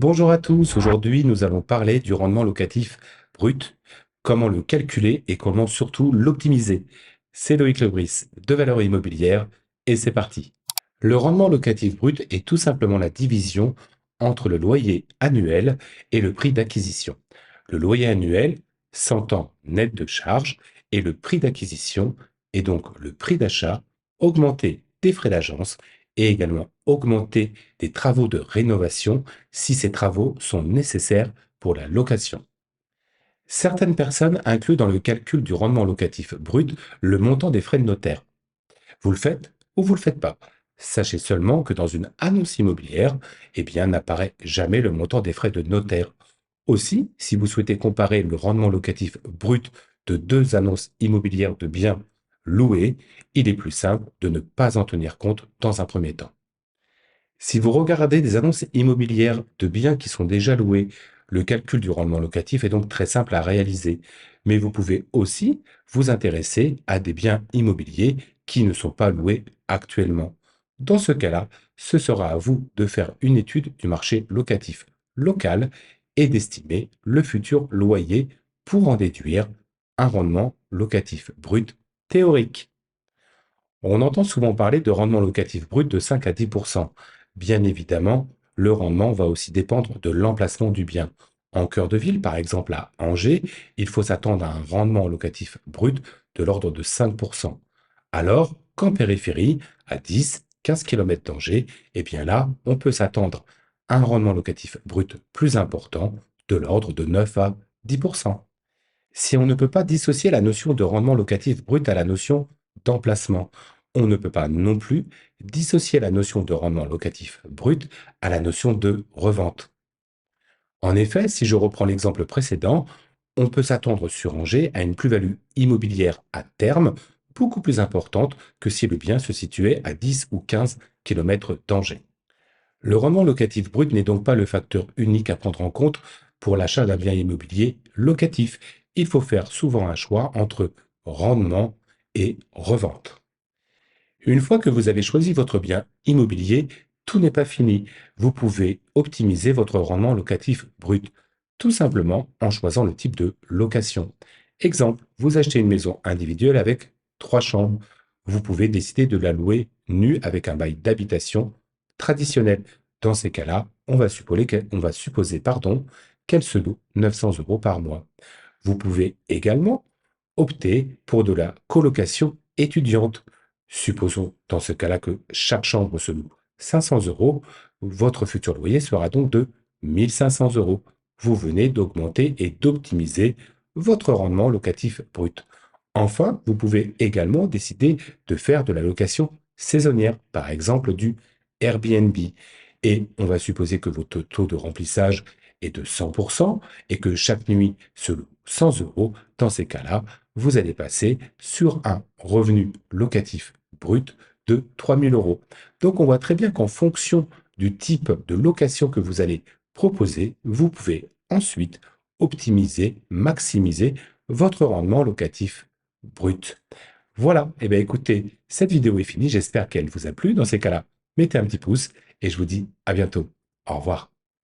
Bonjour à tous, aujourd'hui nous allons parler du rendement locatif brut, comment le calculer et comment surtout l'optimiser. C'est Loïc Lebris de Valeurs Immobilières et c'est parti. Le rendement locatif brut est tout simplement la division entre le loyer annuel et le prix d'acquisition. Le loyer annuel s'entend net de charges et le prix d'acquisition est donc le prix d'achat augmenté des frais d'agence et également augmenté des travaux de rénovation si ces travaux sont nécessaires pour la location. Certaines personnes incluent dans le calcul du rendement locatif brut le montant des frais de notaire. Vous le faites ou vous le faites pas. Sachez seulement que dans une annonce immobilière, n'apparaît jamais le montant des frais de notaire. Aussi, si vous souhaitez comparer le rendement locatif brut de deux annonces immobilières de biens loués, il est plus simple de ne pas en tenir compte dans un premier temps. Si vous regardez des annonces immobilières de biens qui sont déjà loués, le calcul du rendement locatif est donc très simple à réaliser. Mais vous pouvez aussi vous intéresser à des biens immobiliers qui ne sont pas loués actuellement. Dans ce cas-là, ce sera à vous de faire une étude du marché locatif local et d'estimer le futur loyer pour en déduire un rendement locatif brut théorique. On entend souvent parler de rendement locatif brut de 5 à 10. Bien évidemment, le rendement va aussi dépendre de l'emplacement du bien. En cœur de ville, par exemple à Angers, il faut s'attendre à un rendement locatif brut de l'ordre de 5%. Alors qu'en périphérie, à 10, 15 km d'Angers, là, on peut s'attendre à un rendement locatif brut plus important de l'ordre de 9 à 10%. Si on ne peut pas dissocier la notion de rendement locatif brut à la notion d'emplacement, on ne peut pas non plus dissocier la notion de rendement locatif brut à la notion de revente. En effet, si je reprends l'exemple précédent, on peut s'attendre sur Angers à une plus-value immobilière à terme beaucoup plus importante que si le bien se situait à 10 ou 15 km d'Angers. Le rendement locatif brut n'est donc pas le facteur unique à prendre en compte pour l'achat d'un bien immobilier locatif. Il faut faire souvent un choix entre rendement et revente. Une fois que vous avez choisi votre bien immobilier, tout n'est pas fini. Vous pouvez optimiser votre rendement locatif brut, tout simplement en choisissant le type de location. Exemple, vous achetez une maison individuelle avec 3 chambres. Vous pouvez décider de la louer nue avec un bail d'habitation traditionnel. Dans ces cas-là, on va supposer qu'elle se loue 900 euros par mois. Vous pouvez également opter pour de la colocation étudiante. Supposons dans ce cas-là que chaque chambre se loue 500 euros, votre futur loyer sera donc de 1500 euros. Vous venez d'augmenter et d'optimiser votre rendement locatif brut. Enfin, vous pouvez également décider de faire de la location saisonnière, par exemple du Airbnb. Et on va supposer que votre taux de remplissage est de 100% et que chaque nuit se loue 100 euros. Dans ces cas-là, vous allez passer sur un revenu locatif brut de 3000 euros. Donc, on voit très bien qu'en fonction du type de location que vous allez proposer, vous pouvez ensuite optimiser, maximiser votre rendement locatif brut. Voilà, et bien écoutez, cette vidéo est finie, j'espère qu'elle vous a plu. Dans ces cas-là, mettez un petit pouce et je vous dis à bientôt. Au revoir.